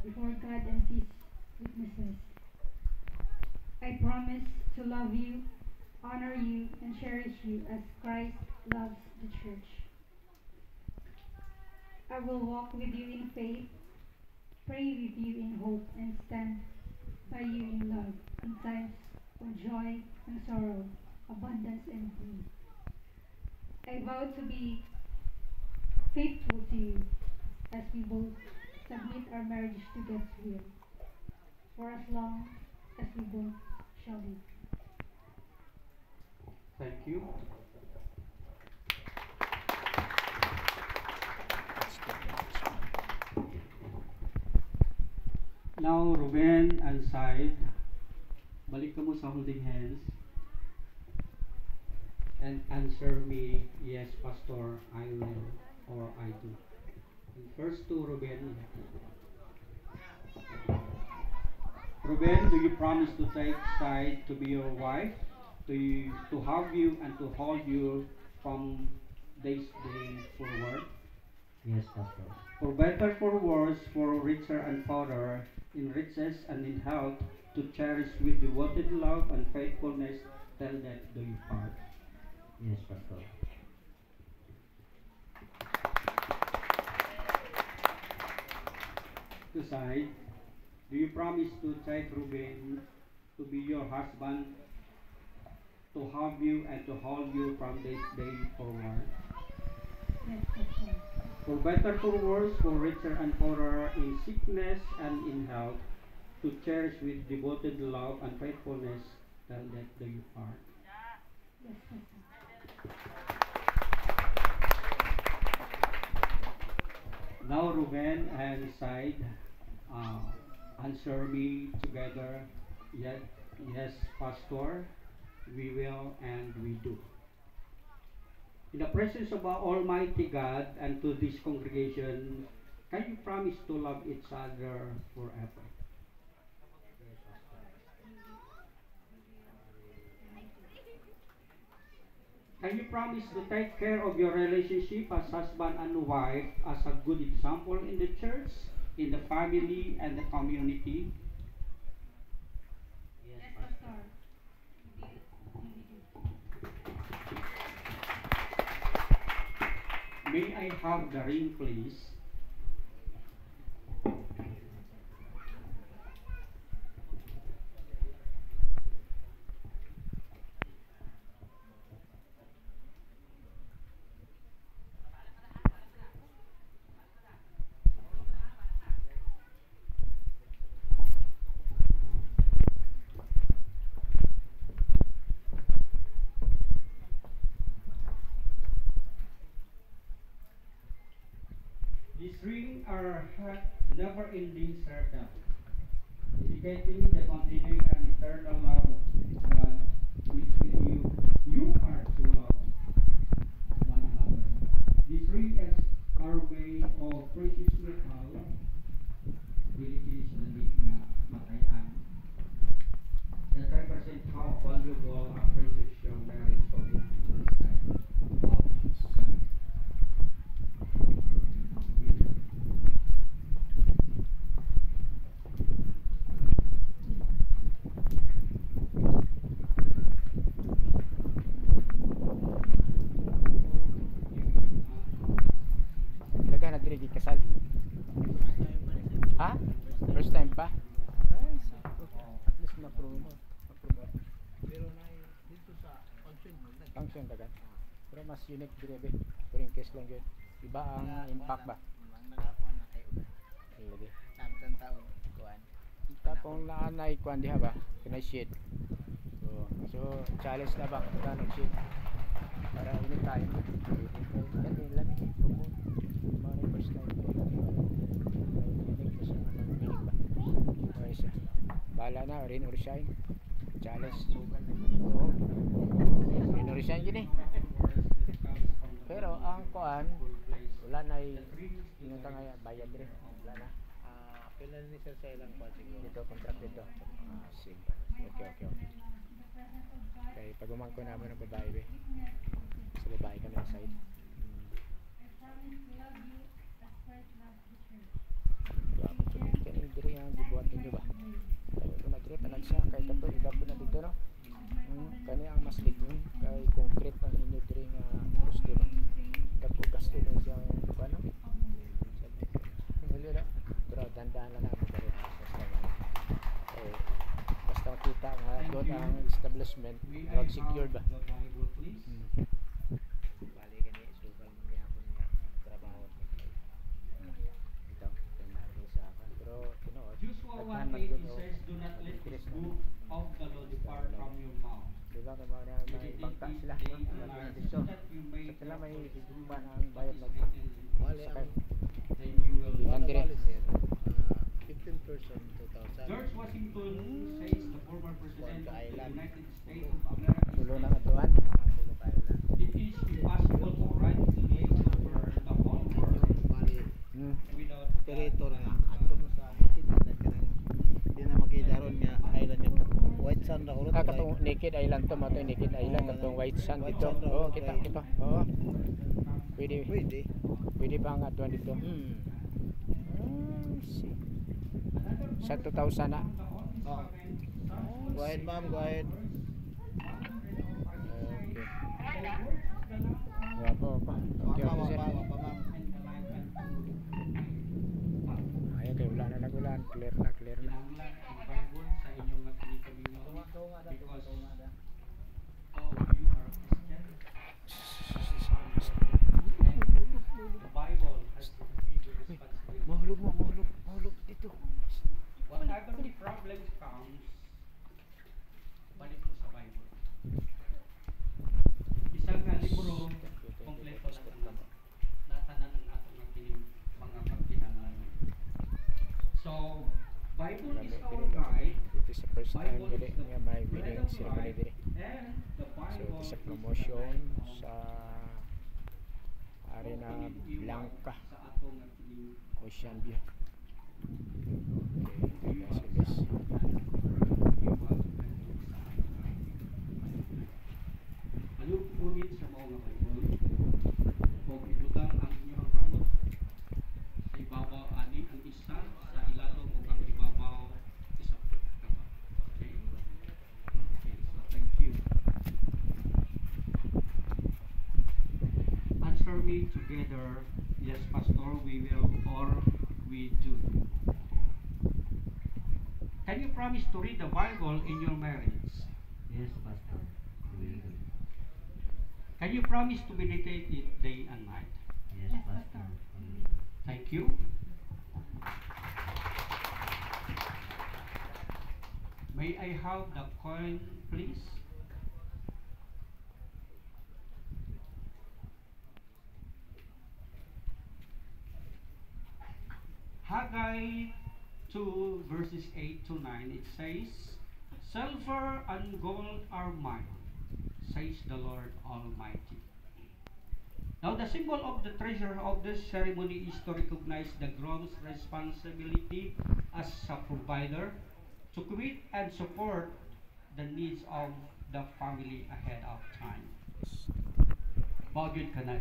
before God and His witnesses. I promise to love you, honor you, and cherish you as Christ loves the church. I will walk with you in faith, pray with you in hope, and stand by you in love in times of joy and sorrow, abundance and need. I vow to be faithful to you as we both submit our marriage to God's will for as long as we both shall live. Thank you. Now, Ruben and Said, balik ka mo sa holding hands and answer me, yes, Pastor, I will, or I do. And first to Ruben. Ruben, do you promise to take Said to be your wife, to have you and to hold you from this day forward? Yes, Pastor. For better, for worse, for richer and poorer, in riches and in health, to cherish with devoted love and faithfulness till death do you part. Yes, Pastor. To Said, do you promise to take Ruben to be your husband, to have you and to hold you from this day forward? Yes, Pastor. For better, for worse, for richer and poorer, in sickness and in health, to cherish with devoted love and faithfulness till death do you part. Yes, Pastor. Now Ruben and Said, answer me together. Yes, yes, Pastor, we will and we do. In the presence of our Almighty God and to this congregation, can you promise to love each other forever? Can you promise to take care of your relationship as husband and wife as a good example in the church, in the family, and the community? Yes, Pastor. May I have the ring, please? These rings are never-ending circle, indicating the continuing and eternal love of God, which with you are to love one another. These rings are made of precious metal, which is the matayan, that represent how valuable and precious your marriage commitment in the sight of God. Daga na diri kasal. Ha? First time pa? Ay, sakto. At least na-promote. Pero na dito sa Function dagan. Pero mas unique diri be. Pero in case lang yun. Iba ang impact ba? Ang nakakuan na kayo. Lagi. Samtang taon kuan. Tapong naanay kuan diha ba? Kanay shade. So challenge na ba? Kano shade? Para ini tayo. Yan din lang. Promote. Mga first time. Unique na siya ng meaning ba? Okay siya. Bahala na. Rain or shine. Challenge. Oo. Rain or shine gini. Pero ang kuan wala na yung tangay bayad rin. Wala na. Kailan ni sir sa ilang kuan siguro? Dito, contract dito. Sige. Okay. Okay, pag-umangko namin ng babae, be. Sa babae kami ng side. ang gibuhat ninyo ba? Kaya ito na dito tanan siya kay kato igapon na dito no. Kani ang mas ligon kay concrete na ninyo diri nga poste ba. Dagko gasto na siya ano. Wala na. Pero dandan lang ako diri sa establishment. Eh basta kita nga doon ang establishment May mag I secured ba. have the Bible, please? Bali kani sugal mo niya ako niya trabaho. Ito natin sa akin. Pero tinuod. Joshua daghan man 1:8 doon, it oh. says, "Do not let this Interest book of the law depart from your mouth. Diba kay mga may Meditate bangka it sila. day and Mga night, dito. so that you may Sa sila may prosper igumba in ang bayad what mag is written in Bali it. sakay. Then you will Di man Ano dire. bali sir? 15% 2000. George Washington says the former president of the Island. United States of America Tulo na says, atuan. Tulog kayo lang. it is impossible to rightly over the whole world Bali without operator nga ato mo sa naked island kanang di na makita ron nga island niya white sand ra urot. Ah, katong Naked Island to, mato Naked Island, katong White Sand White dito. Sand, Oo, okay. kita. Oo. Pwede, Pwede. pwede ba ang atuan dito? See. Sa 2000 na. Oh. Go ahead ma'am, go ahead. Okay. Wapo pa. Okay, Mama, officer. mama. Ayun kay wala na nagulan. Clear na, clear na. Kinahanglan ang Bible sa inyong mga kinikamino because all of you are Christian. And the Bible has to be the responsibility. Mahulog dito. Whatever the problems comes, balik mo sa Bible. Isang nga libro, kompleto na natanan ang atong mga pagkinahanglan. So, Bible is our guide. Ito sa first time Bible dili is the nga may bread wedding of ceremony life, diri. and the So Bible ito sa is the promotion light of sa Arena Blanca, sa atong nga kining Ocean View. Okay, that's it, guys. Ano punit sa mga nga Bible? Kung ibutang ang inyong kamot sa ibabaw ani ang isa sa ilalong o ang ibabaw isa po. Okay? Okay, so thank you. Answer me together. Yes, Pastor, we will or we do. Can you promise to read the Bible in your marriage? Yes, Pastor. We will. Can you promise to meditate it day and night? Yes, Pastor. We will. Thank you. May I have the coin, please? Haggai 2 verses 8 to 9, it says, "Silver and gold are mine, says the Lord Almighty." Now the symbol of the treasure of this ceremony is to recognize the groom's responsibility as a provider to commit and support the needs of the family ahead of time. Bagay ka na